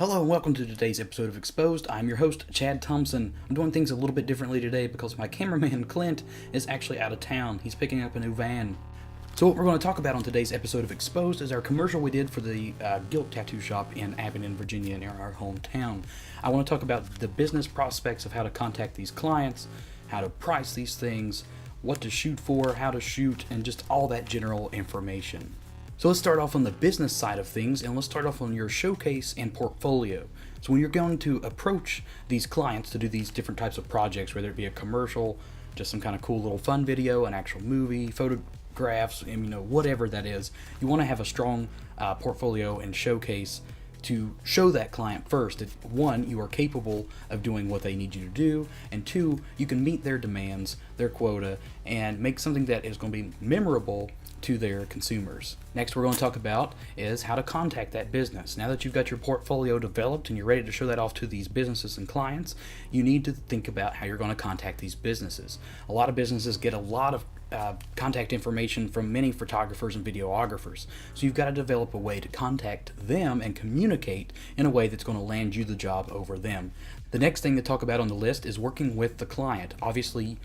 Hello and welcome to today's episode of Exposed. I'm your host, Chad Thompson. I'm doing things a little bit differently today because my cameraman, Clint, is actually out of town. He's picking up a new van. So what we're going to talk about on today's episode of Exposed is our commercial we did for the Guilt Tattoo Shop in Abingdon, Virginia, near our hometown. I want to talk about the business prospects of how to contact these clients, how to price these things, what to shoot for, how to shoot, and just all that general information. So let's start off on the business side of things, and let's start off on your showcase and portfolio. So when you're going to approach these clients to do these different types of projects, whether it be a commercial, just some kind of cool little fun video, an actual movie, photographs, and whatever that is, you want to have a strong portfolio and showcase to show that client first that one, you are capable of doing what they need you to do, and two, you can meet their demands, their quota, and make something that is going to be memorable to their consumers. Next, we're going to talk about is how to contact that business. Now that you've got your portfolio developed and you're ready to show that off to these businesses and clients, you need to think about how you're going to contact these businesses. A lot of businesses get a lot of contact information from many photographers and videographers. So you've got to develop a way to contact them and communicate in a way that's going to land you the job over them. The next thing to talk about on the list is working with the client. Obviously,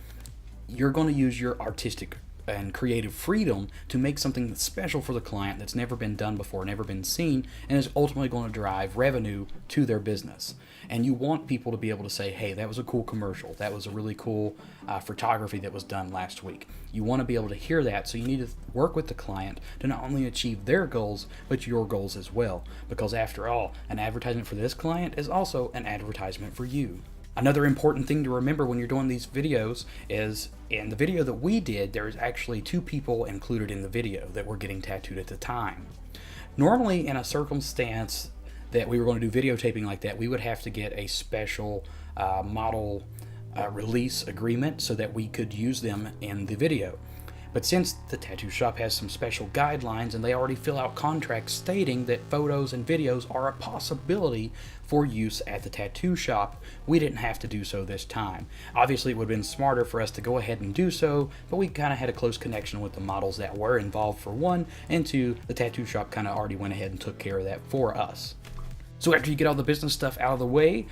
you're going to use your artistic and creative freedom to make something that's special for the client that's never been done before, never been seen, and is ultimately going to drive revenue to their business. And you want people to be able to say, hey, that was a cool commercial. That was a really cool photography that was done last week. You want to be able to hear that, so you need to work with the client to not only achieve their goals, but your goals as well. Because after all, an advertisement for this client is also an advertisement for you. Another important thing to remember when you're doing these videos is, in the video that we did, there's actually two people included in the video that were getting tattooed at the time. Normally, in a circumstance that we were going to do videotaping like that, we would have to get a special model release agreement so that we could use them in the video. But since the tattoo shop has some special guidelines and they already fill out contracts stating that photos and videos are a possibility for use at the tattoo shop, we didn't have to do so this time. Obviously, it would have been smarter for us to go ahead and do so, but we kind of had a close connection with the models that were involved for one, and two, the tattoo shop kind of already went ahead and took care of that for us. So after you get all the business stuff out of the way,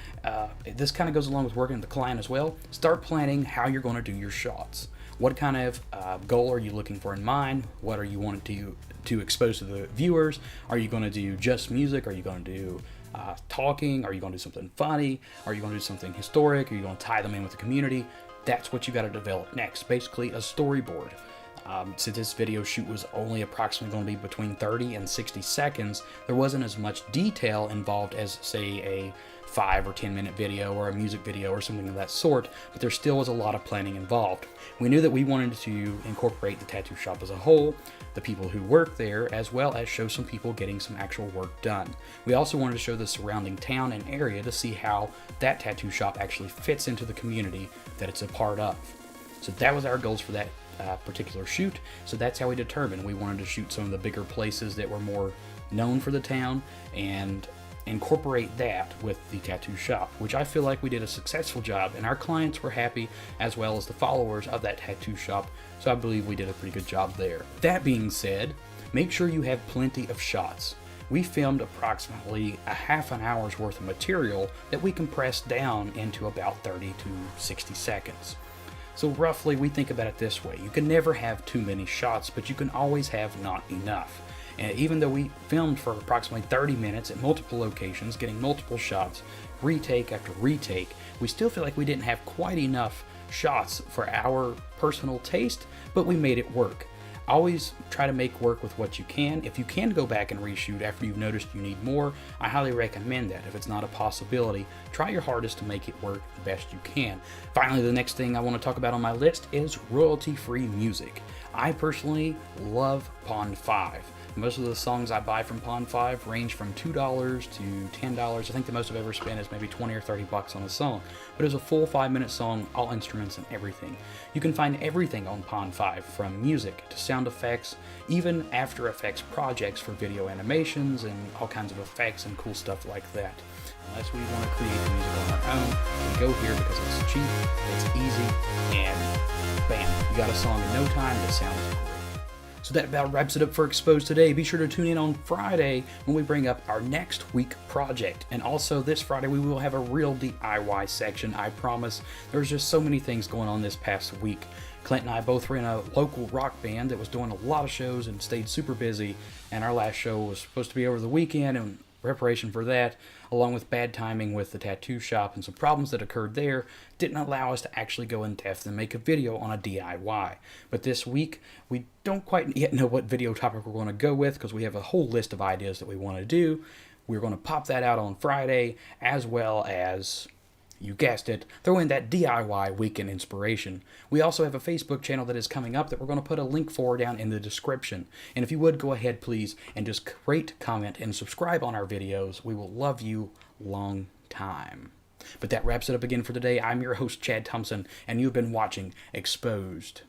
this kind of goes along with working with the client as well. Start planning how you're going to do your shots. What kind of goal are you looking for in mind? What are you wanting to expose to the viewers? Are you going to do just music? Are you going to do talking? Are you going to do something funny? Are you going to do something historic? Are you going to tie them in with the community? That's what you got to develop next. Basically, a storyboard. Since this video shoot was only approximately going to be between 30 and 60 seconds, there wasn't as much detail involved as, say, a 5 or 10 minute video or a music video or something of that sort, but there still was a lot of planning involved. We knew that we wanted to incorporate the tattoo shop as a whole, the people who work there, as well as show some people getting some actual work done. We also wanted to show the surrounding town and area to see how that tattoo shop actually fits into the community that it's a part of. So that was our goals for that particular shoot. So that's how we determined we wanted to shoot some of the bigger places that were more known for the town and incorporate that with the tattoo shop, which I feel like we did a successful job, and our clients were happy as well as the followers of that tattoo shop, so I believe we did a pretty good job there. That being said, make sure you have plenty of shots. We filmed approximately a half an hour's worth of material that we compressed down into about 30 to 60 seconds. So roughly, we think about it this way. You can never have too many shots, but you can always have not enough. And even though we filmed for approximately 30 minutes at multiple locations, getting multiple shots, retake after retake, we still feel like we didn't have quite enough shots for our personal taste, but we made it work. Always try to make work with what you can. If you can go back and reshoot after you've noticed you need more, I highly recommend that. If it's not a possibility, try your hardest to make it work the best you can. Finally, the next thing I want to talk about on my list is royalty-free music. I personally love Pond5. Most of the songs I buy from Pond5 range from $2 to $10. I think the most I've ever spent is maybe 20 or 30 bucks on a song. But it's a full 5-minute song, all instruments and everything. You can find everything on Pond5, from music to sound effects, even After Effects projects for video animations and all kinds of effects and cool stuff like that. Unless we want to create the music on our own, we go here because it's cheap, it's easy, and bam, you got a song in no time that sounds great. So that about wraps it up for Exposed today. Be sure to tune in on Friday when we bring up our next week project. And also this Friday we will have a real DIY section, I promise. There's just so many things going on this past week. Clint and I both were in a local rock band that was doing a lot of shows and stayed super busy. And our last show was supposed to be over the weekend, and preparation for that, along with bad timing with the tattoo shop and some problems that occurred there, didn't allow us to actually go in depth and make a video on a DIY. But this week, we don't quite yet know what video topic we're going to go with because we have a whole list of ideas that we want to do. We're going to pop that out on Friday, as well as, you guessed it, throw in that DIY weekend inspiration. We also have a Facebook channel that is coming up that we're going to put a link for down in the description. And if you would, go ahead, please, and just rate, comment, and subscribe on our videos. We will love you long time. But that wraps it up again for today. I'm your host, Chad Thompson, and you've been watching Exposed.